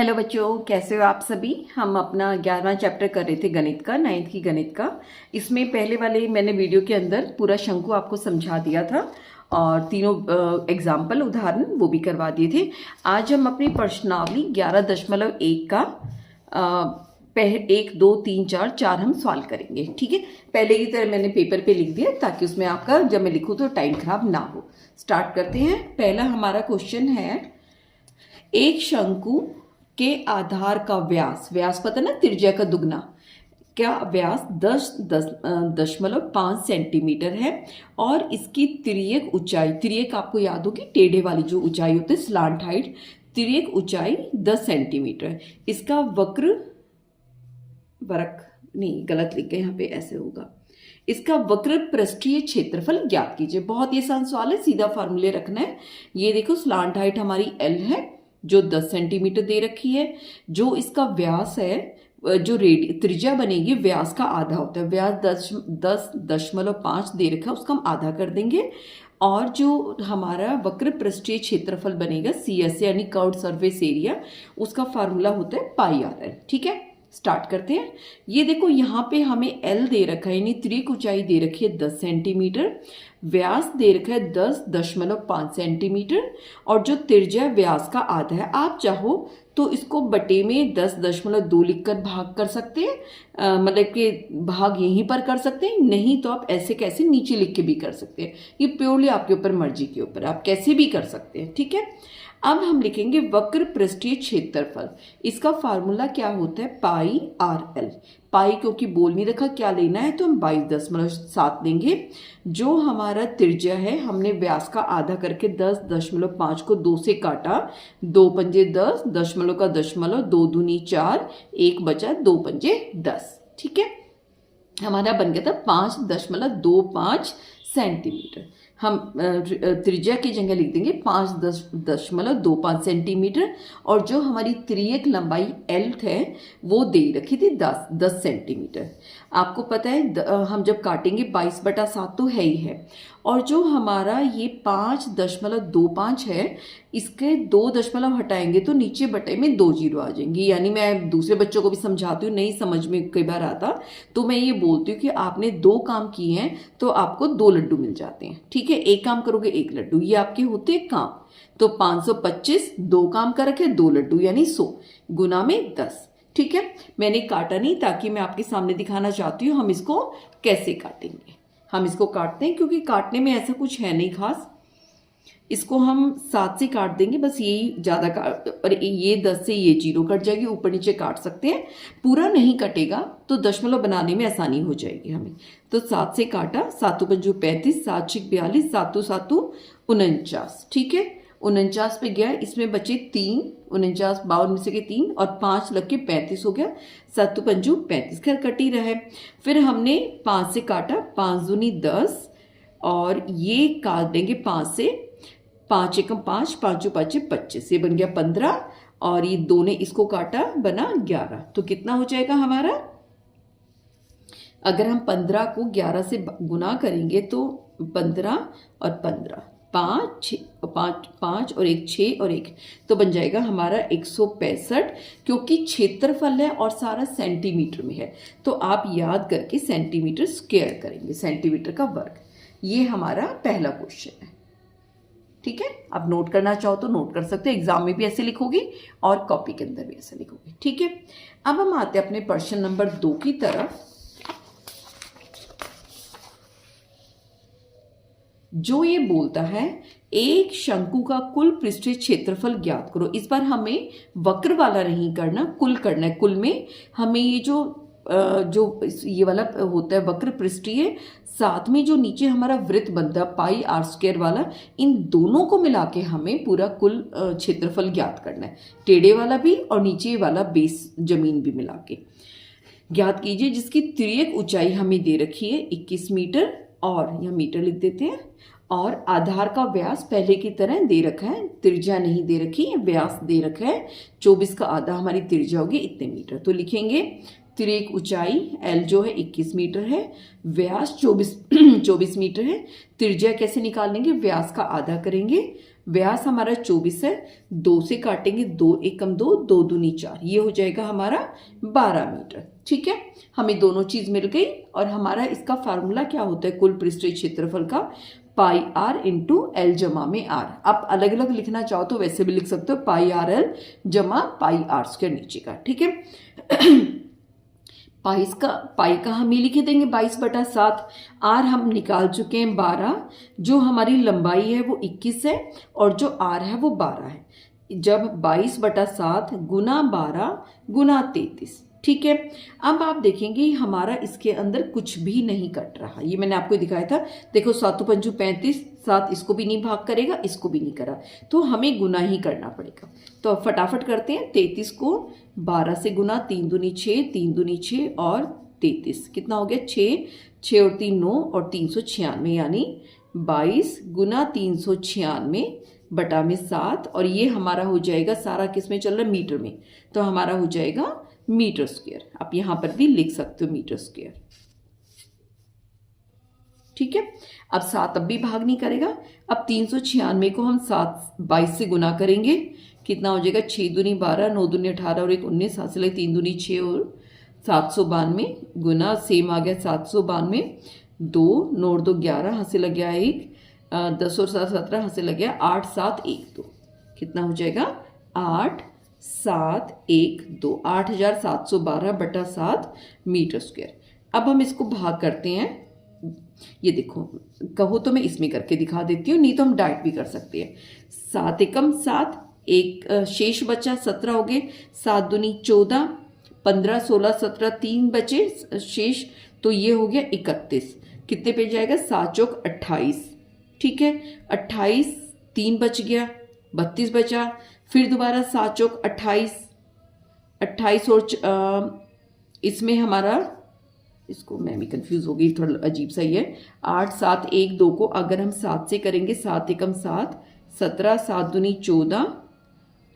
Hello बच्चों, कैसे हो आप सभी। हम अपना 11वां चैप्टर कर रहे थे गणित का, 9th की गणित का। इसमें पहले वाले मैंने वीडियो के अंदर पूरा शंकु आपको समझा दिया था और तीनों एग्जाम्पल उदाहरण वो भी करवा दिए थे। आज हम अपनी प्रश्नावली 11.1 का 1, 2, 3, 4 हम सॉल्व करेंगे। ठीक है, पहले की तरह मैंने पेपर पे लिख दिया ताकि उसमें आपका जब मैं लिखूँ तो टाइम खराब ना हो। स्टार्ट करते हैं। पहला हमारा क्वेश्चन है, एक शंकु के आधार का व्यास, व्यास पता ना, त्रिज्या का दुगना, क्या व्यास 10.5 सेंटीमीटर है और इसकी तिर्यक ऊंचाई, तिर्यक आपको याद होगी टेढ़े वाली जो ऊंचाई होती है, स्लांट हाइट, तिर्यक ऊंचाई 10 सेंटीमीटर। इसका नहीं गलत लिख गए यहाँ पे, ऐसे होगा। इसका वक्र पृष्ठीय क्षेत्रफल ज्ञात कीजिए। बहुत ये आसान सवाल है, सीधा फार्मूले रखना है। ये देखो स्लांट हाइट हमारी L है जो 10 सेंटीमीटर दे रखी है। जो इसका व्यास है, जो त्रिज्या बनेगी व्यास का आधा होता है। व्यास 10.5 दे रखा है, उसका हम आधा कर देंगे। और जो हमारा वक्र पृष्ठीय क्षेत्रफल बनेगा CS यानी कर्व्ड सरफेस एरिया, उसका फार्मूला होता है πr। ठीक है, स्टार्ट करते हैं। ये देखो यहाँ पे हमें L दे रखा है यानी त्रिक ऊंचाई दे रखी है 10 सेंटीमीटर, व्यास दे रखा है 10.5 सेंटीमीटर और जो त्रिज्या व्यास का आधा है। आप चाहो तो इसको बटे में 10.2 लिखकर भाग कर सकते हैं, मतलब कि भाग यहीं पर कर सकते हैं। नहीं तो आप ऐसे कैसे नीचे लिख के भी कर सकते हैं। ये प्योरली आपके ऊपर, मर्जी के ऊपर, आप कैसे भी कर सकते हैं। ठीक है, अब हम लिखेंगे वक्र पृष्ठीय क्षेत्रफल। इसका फार्मूला क्या होता है, πrl। पाई क्योंकि बोल नहीं रखा क्या लेना है, तो हम 22.7 लेंगे। जो हमारा त्रिज्या है, हमने व्यास का आधा करके 10.5 को 2 से काटा, 2 पंजे 10, दशमलव का दशमलव, 2 दूनी 4, 1 बचा, 2 पंजे 10। ठीक है, हमारा बन गया था 5.25 सेंटीमीटर। हम त्रिज्या की जगह लिख देंगे 5.25 सेंटीमीटर। और जो हमारी त्रियक लंबाई L है वो दे रखी थी 10 सेंटीमीटर। आपको पता है हम जब काटेंगे 22/7 तो है ही है। और जो हमारा ये 5.25 है, इसके 2 दशमलव हटाएंगे तो नीचे बटे में 2 जीरो आ जाएंगी। यानी मैं दूसरे बच्चों को भी समझाती हूँ, नहीं समझ में कई बार आता तो मैं ये बोलती हूँ कि आपने 2 काम किए हैं तो आपको 2 लड्डू मिल जाते हैं। ठीक है, एक काम करोगे 1 लड्डू, ये आपके होते हैं काम। तो 525, 2 काम कर रखे 2 लड्डू यानी 100 गुना में 10। ठीक है, मैंने काटा नहीं ताकि मैं आपके सामने दिखाना चाहती हूँ हम इसको कैसे काटेंगे। हम इसको काटते हैं क्योंकि काटने में ऐसा कुछ है नहीं खास। इसको हम 7 से काट देंगे, बस यही ज़्यादा काट, और ये 10 से ये 0 कट जाएगी, ऊपर नीचे काट सकते हैं। पूरा नहीं कटेगा तो दशमलव बनाने में आसानी हो जाएगी हमें। तो 7 से काटा, 7 पंजू 35, 7 छिक 42, 7 7 49। ठीक है, 49 पे गया, इसमें बचे 3, 49 52 में से के 3 और 5 लग के 35 हो गया। 7 पंजू 35, खैर कट ही रहे। फिर हमने 5 से काटा, 5 दूनी 10 और ये काट देंगे 5 से, 5 एकम 5, 5 5 25, ये बन गया 15 और ये 2 ने इसको काटा, बना 11। तो कितना हो जाएगा हमारा, अगर हम 15 को 11 से गुना करेंगे तो 15 और 15, 5 और 1 6 और 1, तो बन जाएगा हमारा 165। क्योंकि क्षेत्रफल है और सारा सेंटीमीटर में है तो आप याद करके सेंटीमीटर स्क्वायर करेंगे, सेंटीमीटर का वर्ग। ये हमारा पहला क्वेश्चन है। ठीक है, आप नोट करना चाहो तो नोट कर सकते हो, एग्जाम में भी ऐसे लिखोगे और कॉपी के अंदर भी ऐसे लिखोगे। ठीक है, अब हम आते हैं अपने प्रश्न नंबर 2 की तरफ, जो ये बोलता है एक शंकु का कुल पृष्ठीय क्षेत्रफल ज्ञात करो। इस बार हमें वक्र वाला नहीं करना, कुल करना है। कुल में हमें ये जो ये वाला होता है वक्र पृष्ठीय, साथ में जो नीचे हमारा वृत्त बनता है πr² वाला, इन दोनों को मिला के हमें पूरा कुल क्षेत्रफल ज्ञात करना है। टेढ़े वाला भी और नीचे वाला बेस जमीन भी मिला के ज्ञात कीजिए। जिसकी तिर्यक ऊंचाई हमें दे रखी है 21 मीटर, और यहाँ मीटर लिख देते हैं। और आधार का व्यास पहले की तरह दे रखा है, त्रिज्या नहीं दे रखी है, व्यास दे रखा है 24 का आधा हमारी त्रिज्या होगी इतने मीटर। तो लिखेंगे तिर्यक ऊंचाई L जो है 21 मीटर है, व्यास 24 मीटर है। त्रिज्या कैसे निकालेंगे, व्यास का आधा करेंगे, व्यास हमारा 24 है, 2 से काटेंगे 2 एकम 2, 2 दूनी 4, ये हो जाएगा हमारा 12 मीटर। ठीक है, हमें दोनों चीज मिल गई। और हमारा इसका फार्मूला क्या होता है कुल पृष्ठीय क्षेत्रफल का, पाई आर इंटू एल जमा में आर। आप अलग अलग लिखना चाहो तो वैसे भी लिख सकते हो, पाई आर एल जमा पाई आर स्क्वायर नीचे का। ठीक है, पाई का हम ही लिख देंगे 22/7। आर हम निकाल चुके हैं 12, जो हमारी लंबाई है वो 21 है और जो आर है वो 12 है। जब 22/7 गुना 12 गुना 33। ठीक है, अब आप देखेंगे हमारा इसके अंदर कुछ भी नहीं कट रहा, ये मैंने आपको दिखाया था। देखो 7 पंजू 35, 7 इसको भी नहीं भाग करेगा, इसको भी नहीं करा, तो हमें गुना ही करना पड़ेगा। तो अब फटाफट करते हैं। 33 को 12 से गुना, 3 दूनी 6, 3 दूनी 6 और 33 कितना हो गया 6, 6 और 3 9 और 396, यानी 22 गुना 396 बटा में 7। और ये हमारा हो जाएगा सारा किस में चल रहा है, मीटर में, तो हमारा हो जाएगा मीटर स्क्वायर। आप यहां पर भी लिख सकते हो मीटर स्क्वायर। ठीक है, अब 7 अब भी भाग नहीं करेगा। अब 396 को हम 22 से गुना करेंगे, कितना हो जाएगा 6 दूनी 12, 9 दूनी 18 और 1 19, 7 से 3 दूनी 6 और 792 गुना सेम आ गया 792, 2 9 2 11, हाथ से लग गया 1, 10 और 7 17, हाथ से लग गया 8 7 1 2, कितना हो जाएगा 8 7 1 2, 8712 बटा 7 मीटर स्क्वायर। अब हम इसको भाग करते हैं। ये देखो, कहो तो मैं इसमें करके दिखा देती हूँ, नहीं तो हम डायरेक्ट भी कर सकते हैं। 7 एकम 7, एक शेष बचा 17 हो गए, 7 दूनी 14, 15 16 17, 3 बचे शेष, तो ये हो गया 31। कितने पे जाएगा 7 चौक 28। ठीक है, 28, 3 बच गया 32 बचा, फिर दोबारा 7 चौक 28, 28 और इसमें हमारा, इसको मैं भी कंफ्यूज हो गई, थोड़ा अजीब सा ही है। 8 7 1 2 को अगर हम 7 से करेंगे, 7 एकम 7, 17 7 दूनी 14,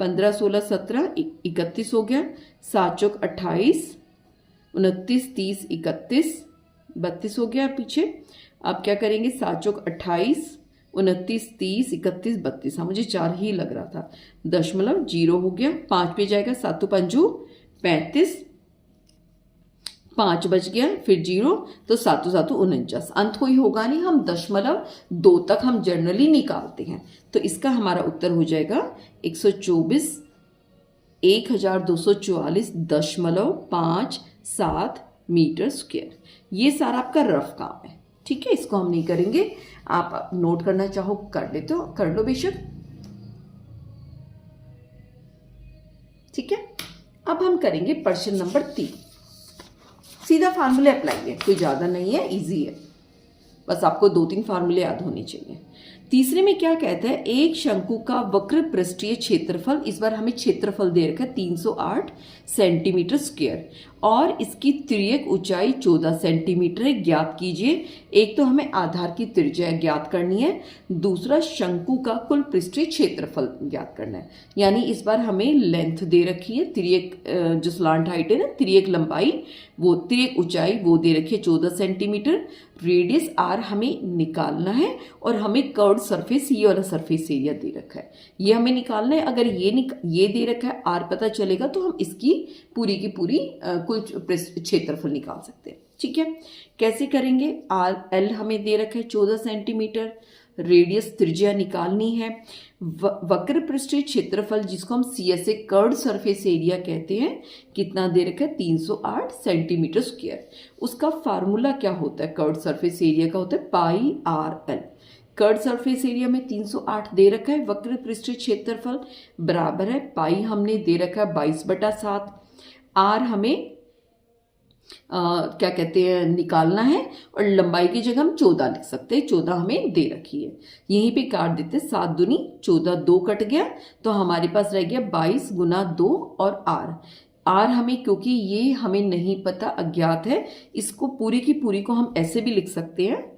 15 16 17, 31 हो गया, 7 चौक 28, 29 30 31, 32 हो गया पीछे। अब क्या करेंगे 7 चौक 28, 29 30 31 32, हाँ मुझे 4 ही लग रहा था, दशमलव 0 हो गया। 5 पे जाएगा, 7 पंजू 35, 5 बच गया, फिर 0, तो 7 7 49, अंत कोई होगा नहीं, हम 0.2 तक हम जनरली निकालते हैं। तो इसका हमारा उत्तर हो जाएगा 124 1244.57 मीटर स्क्वायर। ये सारा आपका रफ काम है। ठीक है, इसको हम नहीं करेंगे, आप नोट करना चाहो कर ले तो कर लो बेशक। ठीक है, अब हम करेंगे प्रश्न नंबर 3। सीधा फार्मूले अप्लाई है, कोई ज़्यादा नहीं है, इजी है, बस आपको 2-3 फार्मूले याद होने चाहिए। तीसरे में क्या कहता है, एक शंकु का वक्र पृष्ठीय क्षेत्रफल, इस बार हमें क्षेत्रफल दे रखा है 308 सेंटीमीटर स्क्वायर और इसकी तिर्यक ऊंचाई 14 सेंटीमीटर है, ज्ञात कीजिए। एक तो हमें आधार की त्रिज्या ज्ञात करनी है, दूसरा शंकु का कुल पृष्ठीय क्षेत्रफल ज्ञात करना है। यानी इस बार हमें लेंथ दे रखी है, तिर्यक जो स्लांट हाइट है ना, तिर्यक लंबाई, वो तिर्यक ऊंचाई वो दे रखी है 14 सेंटीमीटर, रेडियस आर हमें निकालना है और हमें कर्व्ड सरफेस, ये वाला सरफेस एरिया दे रखा है, ये हमें निकालना है। अगर ये दे रखा है, आर पता चलेगा तो हम इसकी पूरी की पूरी कुल क्षेत्रफल निकाल सकते हैं। ठीक है, कैसे करेंगे, आर एल हमें दे रखा है 14 सेंटीमीटर, रेडियस त्रिज्या निकालनी है, वक्र पृष्ठीय क्षेत्रफल जिसको हम CSA कर्व्ड सरफेस एरिया कहते हैं, कितना दे रखा है 308 सेंटीमीटर स्क्वायर। उसका फार्मूला क्या होता है, कर्व्ड सरफेस एरिया का होता है pi r l. Curved surface area में 308 दे रखा है, वक्र पृष्ठीय क्षेत्रफल बराबर है पाई हमने दे रखा है 22/7, आर हमें क्या कहते हैं निकालना है, और लंबाई की जगह हम 14 लिख सकते हैं, 14 हमें दे रखी है, यहीं पे काट देते, 7 दूनी 14, 2 कट गया, तो हमारे पास रह गया 22 गुना 2 और आर हमें, क्योंकि ये हमें नहीं पता, अज्ञात है, इसको पूरी की पूरी को हम ऐसे भी लिख सकते हैं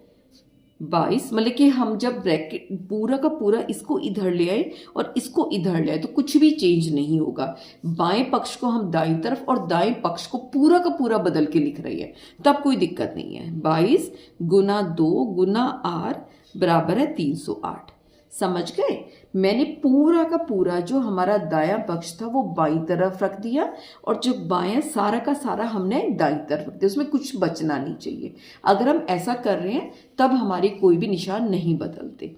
22, मतलब कि हम जब ब्रैकेट पूरा का पूरा इसको इधर ले आए और इसको इधर ले आए तो कुछ भी चेंज नहीं होगा। बाएं पक्ष को हम दाईं तरफ और दाएं पक्ष को पूरा का पूरा बदल के लिख रही है, तब कोई दिक्कत नहीं है। 22 गुना 2 गुना आर बराबर है 308। समझ गए? मैंने पूरा का पूरा जो हमारा दायां पक्ष था वो बाईं तरफ रख दिया और जो बायां सारा का सारा हमने दाईं तरफ रख दिया, उसमें कुछ बचना नहीं चाहिए। अगर हम ऐसा कर रहे हैं तब हमारे कोई भी निशान नहीं बदलते।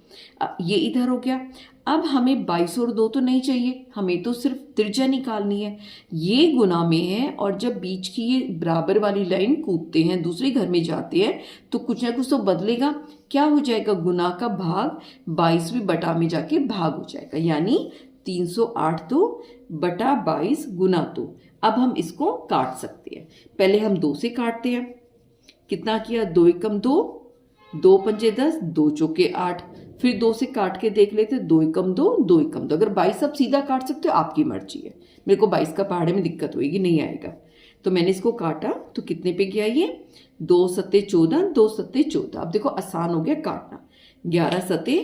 ये इधर हो गया। अब हमें 22 और 2 तो नहीं चाहिए, हमें तो सिर्फ त्रिज्या निकालनी है। ये गुना में है और जब बीच की ये बराबर वाली लाइन कूदते हैं, दूसरे घर में जाते हैं, तो कुछ ना कुछ तो बदलेगा। क्या हो जाएगा? गुना का भाग 22वीं बटा में जाके भाग हो जाएगा, यानी 308 तो बटा 22 गुना 2। अब हम इसको काट सकते हैं। पहले हम 2 से काटते हैं। कितना किया? 2 एकम 2, 2 पंजे 10, 2 चौके 8। फिर 2 से काट के देख लेते, 2 एकम 2, 2 एकम 2। अगर 22 आप सीधा काट सकते हो, आपकी मर्जी है। मेरे को 22 का पहाड़े में दिक्कत होगी, नहीं आएगा। तो मैंने इसको काटा तो कितने पे गया ये? 2 सत्ते 14, 2 सत्ते 14। अब देखो आसान हो गया काटना। 11 सत्ते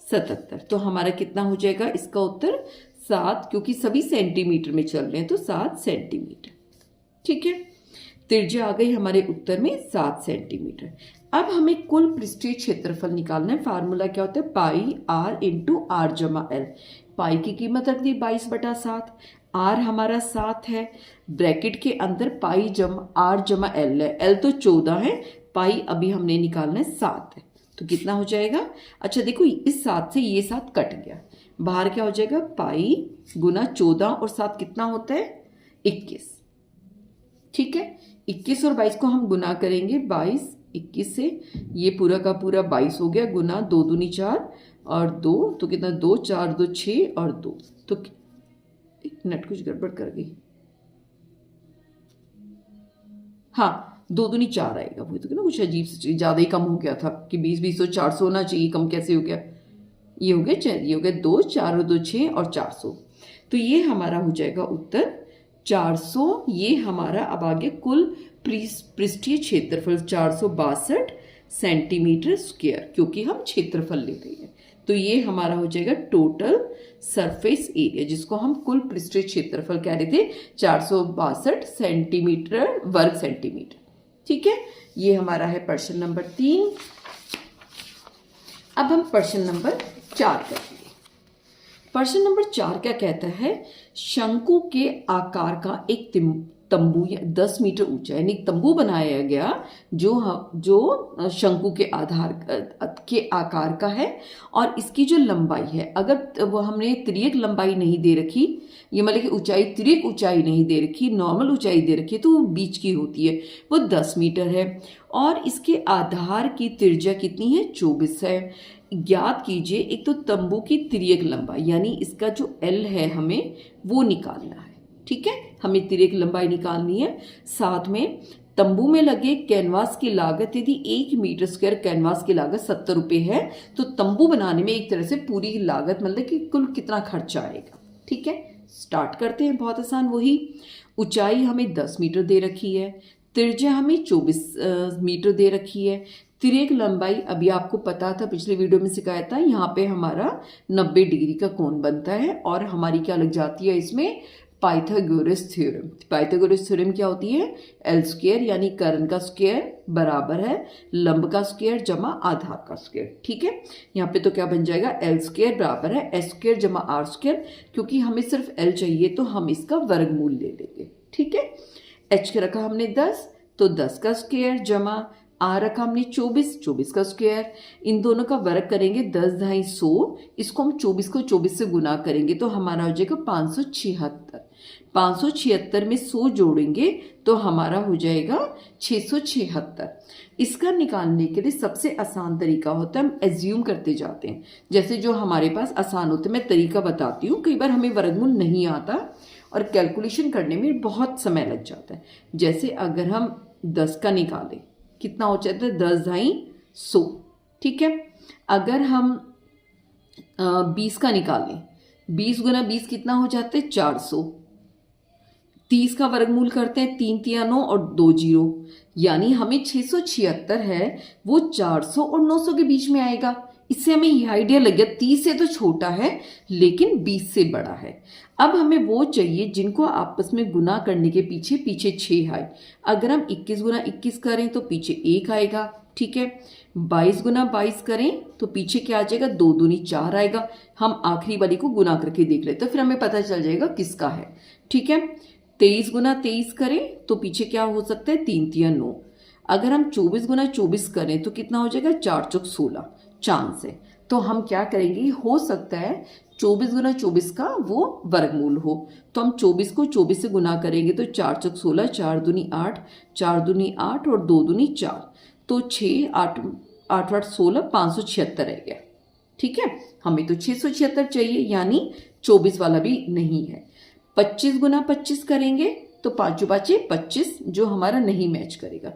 77। तो हमारा कितना हो जाएगा? इसका उत्तर 7, क्योंकि सभी सेंटीमीटर में चल रहे हैं तो 7 सेंटीमीटर। ठीक है, त्रिज्या आ गई हमारे उत्तर में 7 सेंटीमीटर। अब हमें कुल पृष्ठीय क्षेत्रफल निकालना है। फार्मूला क्या होता है? पाई आर इंटू आर जमा एल। पाई की कीमत रख दी 22/7, आर हमारा 7 है, ब्रैकेट के अंदर पाई जमा आर जमा एल है। एल तो 14 है, पाई अभी हमने निकालना है 7 है। तो कितना हो जाएगा? अच्छा देखो, इस 7 से ये 7 कट गया, बाहर क्या हो जाएगा? पाई गुना 14 और 7 कितना होता है? 21। ठीक है, 21 और 22 को हम गुना करेंगे। 22 21 से ये पूरा का पूरा 22 हो गया, गुना 2 दूनी 4 और 2 तो कितना? 2 4 2 6 और 2। तो एक मिनट, कुछ गड़बड़ कर गई। हाँ, 2 दूनी 4 आएगा। वही तो ना, कुछ अजीब से ज़्यादा ही कम हो गया था कि 20 20 तो 400 होना चाहिए, कम कैसे हो गया? ये हो गया, ये हो गया 2 4 2 6 और 400। तो ये हमारा हो जाएगा उत्तर 400। ये हमारा अब आगे कुल पृष्ठीय क्षेत्रफल 462 सेंटीमीटर स्क्वायर, क्योंकि हम क्षेत्रफल ले रहे हैं। तो ये हमारा हो जाएगा टोटल सरफेस एरिया, जिसको हम कुल पृष्ठीय क्षेत्रफल कह रहे थे 462 सेंटीमीटर वर्ग सेंटीमीटर। ठीक है, ये हमारा है प्रश्न नंबर 3। अब हम प्रश्न नंबर 4 करेंगे। प्रश्न नंबर 4 क्या कहता है? शंकु के आकार का एक तंबू 10 मीटर ऊंचा, यानी तंबू बनाया गया जो शंकु के आधार के आकार का है, और इसकी जो लंबाई है, अगर वो हमने तिर्यक लंबाई नहीं दे रखी, ये मतलब कि ऊंचाई तिर्यक ऊंचाई नहीं दे रखी, नॉर्मल ऊंचाई दे रखी है, तो वो बीच की होती है, वो 10 मीटर है। और इसके आधार की त्रिज्या कितनी है? 24 है। ज्ञात कीजिए, एक तो तंबू की तिर्यक लंबाई, यानी इसका जो एल है हमें वो निकालना है। ठीक है, हमें तिर्यक लंबाई निकालनी है। साथ में तंबू में लगे कैनवास की लागत, यदि 1 मीटर स्क्वायर कैनवास की लागत 70 रुपये है, तो तंबू बनाने में एक तरह से पूरी लागत, मतलब कि कुल कितना खर्चा आएगा। ठीक है, स्टार्ट करते हैं। बहुत आसान, वही ऊंचाई हमें 10 मीटर दे रखी है, त्रिज्या हमें 24 मीटर दे रखी है। तिर्यक लंबाई अभी आपको पता था, पिछले वीडियो में सिखाया था, यहाँ पे हमारा 90 डिग्री का कोण बनता है, और हमारी क्या लग जाती है इसमें? Pythagoras theorem. पाइथागोरस थ्योरम क्या होती है? एल स्क्वायर यानी कर्ण का स्क्वायर बराबर है लंब का स्क्वायर जमा आधार का स्क्वायर। ठीक है, यहाँ पे तो क्या बन जाएगा? एल स्क्वायर बराबर है एस स्क्वायर जमा आर स्क्वायर। क्योंकि हमें सिर्फ एल चाहिए तो हम इसका वर्गमूल ले लेंगे। ठीक है, एच का रखा हमने 10, तो 10 का स्क्वायर जमा आर रखा हमने 24, 24 का स्क्वायर। इन दोनों का वर्ग करेंगे 10 ढाई 100, इसको हम 24 को 24 से गुना करेंगे तो हमारा हो जाएगा 576। 576 में 100 जोड़ेंगे तो हमारा हो जाएगा 676। इसका निकालने के लिए सबसे आसान तरीका होता है, हम एज्यूम करते जाते हैं, जैसे जो हमारे पास आसान होते हैं। मैं तरीका बताती हूँ, कई बार हमें वर्गमूल नहीं आता और कैलकुलेशन करने में बहुत समय लग जाता है। जैसे अगर हम 10 का निकालें, कितना हो जाता है? 10 ढाई 100। ठीक है, अगर हम 20 का निकालें, 20 गुना 20 कितना हो जाता है? 400। 30 का वर्गमूल करते हैं, 3 3 9 और 2 0, यानी हमें 676 है वो 400 और 900 के बीच में आएगा। इससे हमें यह आइडिया लग गया 30 से तो छोटा है लेकिन 20 से बड़ा है। अब हमें वो चाहिए जिनको आपस में गुना करने के पीछे पीछे 6 आए। अगर हम 21 गुना 21 करें तो पीछे 1 आएगा, ठीक है। 22 गुना 22 करें तो पीछे क्या आ जाएगा, 2 दूनी 4 आएगा। हम आखिरी वाली को गुना करके देख लेते हैं, फिर हमें पता चल जाएगा किसका है, ठीक है। 23 गुना 23 करें तो पीछे क्या हो सकता है, 3 तिया 9। अगर हम 24 गुना 24 करें तो कितना हो जाएगा, 4 चौक 16, चांस है। तो हम क्या करेंगे, हो सकता है 24 गुना 24 का वो वर्गमूल हो, तो हम 24 को 24 से गुना करेंगे तो 4 चौक 16, 4 दूनी 8, 4 दूनी 8 और 2 दूनी 4, तो 6 8 8 8 16, 576 रह गया, ठीक है। हमें तो 676 चाहिए, यानी 24 वाला भी नहीं है। 25 गुना 25 करेंगे तो 5 पाँचे 25, जो हमारा नहीं मैच करेगा।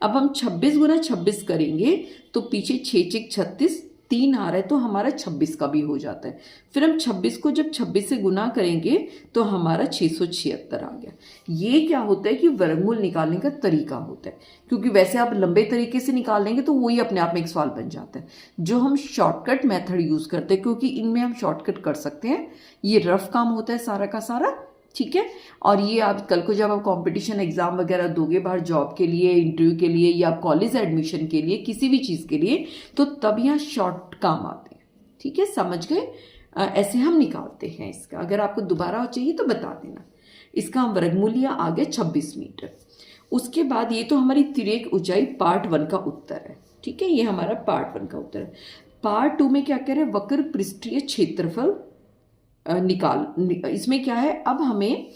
अब हम 26 गुना 26 करेंगे तो पीछे 6 6 36, 3 आ रहा है तो हमारा 26 का भी हो जाता है। फिर हम 26 को जब 26 से गुना करेंगे तो हमारा 676 आ गया। ये क्या होता है कि वर्गमूल निकालने का तरीका होता है, क्योंकि वैसे आप लंबे तरीके से निकाल लेंगे तो वही अपने आप में एक सवाल बन जाता है। जो हम शॉर्टकट मेथड यूज करते हैं, क्योंकि इनमें हम शॉर्टकट कर सकते हैं, ये रफ काम होता है सारा का सारा, ठीक है। और ये आप कल को जब आप कंपटीशन एग्जाम वगैरह दोगे बाहर जॉब के लिए, इंटरव्यू के लिए या कॉलेज एडमिशन के लिए, किसी भी चीज़ के लिए, तो तब यहाँ शॉर्ट काम आते हैं, ठीक है, समझ गए। ऐसे हम निकालते हैं इसका। अगर आपको दोबारा चाहिए तो बता देना। इसका हम वर्गमूल आ गया 26 मीटर। उसके बाद ये तो हमारी तिर्यक ऊंचाई पार्ट 1 का उत्तर है, ठीक है। ये हमारा पार्ट 1 का उत्तर है। पार्ट 2 में क्या कह रहे हैं, वक्र पृष्ठीय क्षेत्रफल इसमें क्या है, अब हमें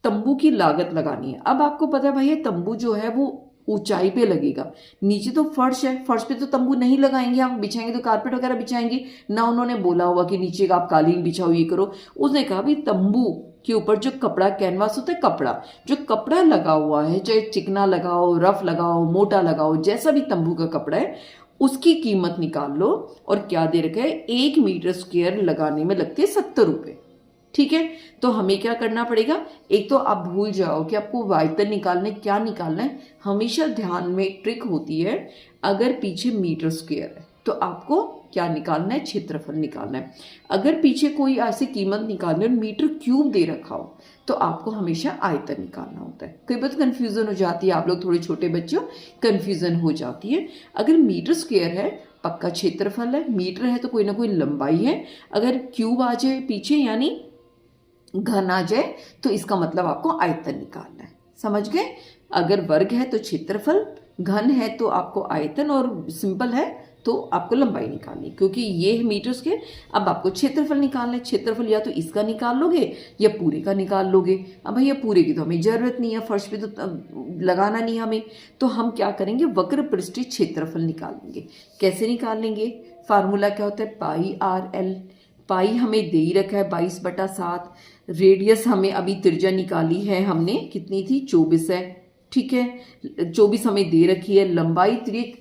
तंबू की लागत लगानी है। अब आपको पता है भाई, ये तंबू जो है वो ऊंचाई पे लगेगा, नीचे तो फर्श है, फर्श पे तो तंबू नहीं लगाएंगे, हम बिछाएंगे तो कारपेट वगैरह बिछाएंगे ना। उन्होंने बोला हुआ कि नीचे का आप कालीन बिछाओ, ये करो। उसने कहा भाई तंबू के ऊपर जो कपड़ा, कैनवास होता है कपड़ा, जो कपड़ा लगा हुआ है, चाहे चिकना लगाओ, रफ लगाओ, मोटा लगाओ, जैसा भी तंबू का कपड़ा है, उसकी कीमत निकाल लो। और क्या दे रखा है, 1 मीटर स्क्वायर लगाने में लगते हैं 70 रुपये, ठीक है। तो हमें क्या करना पड़ेगा, एक तो आप भूल जाओ कि आपको आयतन निकालना है, क्या निकालना है। हमेशा ध्यान में ट्रिक होती है, अगर पीछे मीटर स्क्वायर है तो आपको क्या निकालना है, क्षेत्रफल निकालना है। अगर पीछे कोई ऐसी कीमत निकालनी है, मीटर क्यूब दे रखा हो, तो आपको हमेशा आयतन निकालना होता है। कई बार कंफ्यूजन हो जाती है, आप लोग थोड़े छोटे बच्चे हो, कंफ्यूजन हो जाती है। अगर मीटर स्क्वायर है पक्का क्षेत्रफल है, मीटर है तो कोई ना कोई लंबाई है। अगर क्यूब आ जाए पीछे यानी घन आ जाए तो इसका मतलब आपको आयतन निकालना है, समझ गए। अगर वर्ग है तो क्षेत्रफल, घन है तो आपको आयतन, और सिंपल है तो आपको लंबाई निकालनी, क्योंकि ये है मीटर्स के। अब आपको क्षेत्रफल निकालना है। क्षेत्रफल या तो इसका निकाल लोगे या पूरे का निकाल लोगे। अब भैया पूरे की तो हमें जरूरत नहीं है, फर्श पे तो लगाना नहीं हमें, तो हम क्या करेंगे, वक्र पृष्ठीय क्षेत्रफल निकालेंगे। कैसे निकालेंगे, फार्मूला क्या होता है, पाई आर एल। पाई हमें दे ही रखा है 22/7। रेडियस हमें अभी त्रिज्या निकाली है हमने, कितनी थी, 24 है, ठीक है। 24 हमें दे रखी है। लंबाई तिर्यक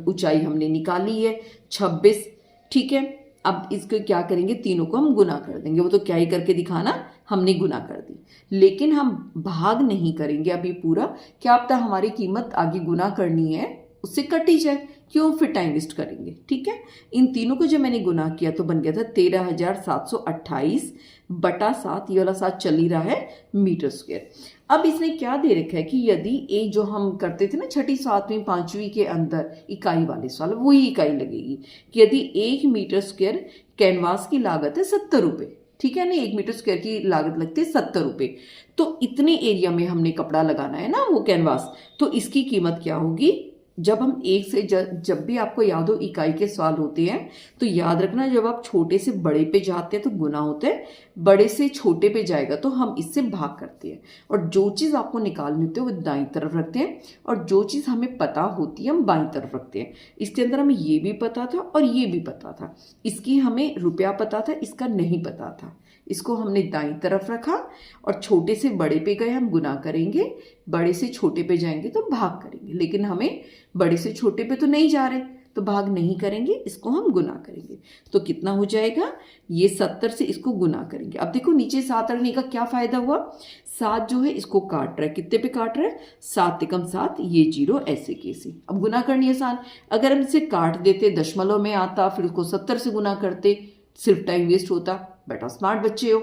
ऊंचाई हमने निकाली है 26, ठीक है। अब इसको क्या करेंगे, तीनों को हम गुना कर देंगे। वो तो क्या ही करके दिखाना, हमने गुना कर दी, लेकिन हम भाग नहीं करेंगे अभी पूरा। क्या पता हमारी कीमत आगे गुना करनी है उससे कट ही जाए, क्यों फिर टाइम वेस्ट करेंगे, ठीक है। इन तीनों को जब मैंने गुना किया तो बन गया था 13,728/7। ये वाला 7 चल ही रहा है मीटर स्क्वायर। अब इसने क्या दे रखा है कि यदि एक जो हम करते थे ना 6ठी 7वीं 5वीं के अंदर इकाई वाले सवाल, वही इकाई लगेगी कि यदि 1 मीटर स्क्वायर कैनवास की लागत है 70 रुपये, ठीक है ना। 1 मीटर स्क्वायर की लागत लगती है 70 रुपये, तो इतने एरिया में हमने कपड़ा लगाना है ना, वो कैनवास, तो इसकी कीमत क्या होगी। जब हम एक से जब भी आपको याद हो इकाई के सवाल होते हैं तो याद रखना, जब आप छोटे से बड़े पे जाते हैं तो गुना होता है, बड़े से छोटे पे जाएगा तो हम इससे भाग करते हैं। और जो चीज़ आपको निकालनी होती है वो दाईं तरफ रखते हैं, और जो चीज़ हमें पता होती है हम बाईं तरफ रखते हैं। इसके अंदर हमें ये भी पता था और ये भी पता था। इसकी हमें रुपया पता था, इसका नहीं पता था, इसको हमने दाईं तरफ रखा। और छोटे से बड़े पे गए हम गुना करेंगे, बड़े से छोटे पे जाएंगे तो भाग करेंगे, लेकिन हमें बड़े से छोटे पे तो नहीं जा रहे, तो भाग नहीं करेंगे, इसको हम गुना करेंगे। तो कितना हो जाएगा, ये 70 से इसको गुना करेंगे। अब देखो नीचे 7 रखने का क्या फायदा हुआ, 7 जो है इसको काट रहा है, कितने पे काट रहा है, 7 एकम 7, ये 0 ऐसे कैसे। अब गुना करनी आसान, अगर हम इसे काट देते दशमलव में आता फिर उसको 70 से गुना करते, सिर्फ टाइम वेस्ट होता। बेटा स्मार्ट बच्चे हो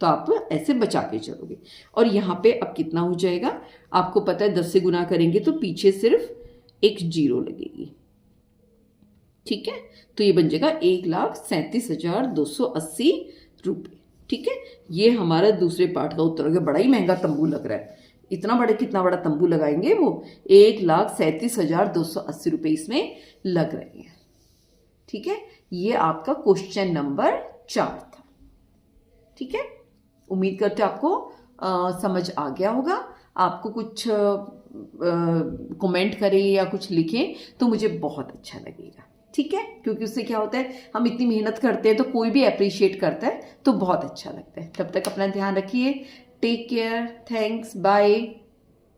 तो आप ऐसे बचा के चलोगे। और यहाँ पे अब कितना हो जाएगा, आपको पता है 10 से गुना करेंगे तो पीछे सिर्फ एक 0 लगेगी, ठीक है। तो ये बन जाएगा 1,37,280 रुपये, ठीक है। ये हमारा दूसरे पार्ट का उत्तर हो गया। बड़ा ही महंगा तंबू लग रहा है, इतना बड़ा, कितना बड़ा तंबू लगाएंगे, वो 1,37,280 रुपये इसमें लग रहे हैं, ठीक है। ये आपका क्वेश्चन नंबर 4 था, ठीक है। उम्मीद करते आपको समझ आ गया होगा। आपको कुछ कमेंट करें या कुछ लिखें तो मुझे बहुत अच्छा लगेगा, ठीक है, क्योंकि उससे क्या होता है, हम इतनी मेहनत करते हैं तो कोई भी अप्रिशिएट करता है तो बहुत अच्छा लगता है। तब तक अपना ध्यान रखिए, टेक केयर, थैंक्स, बाय।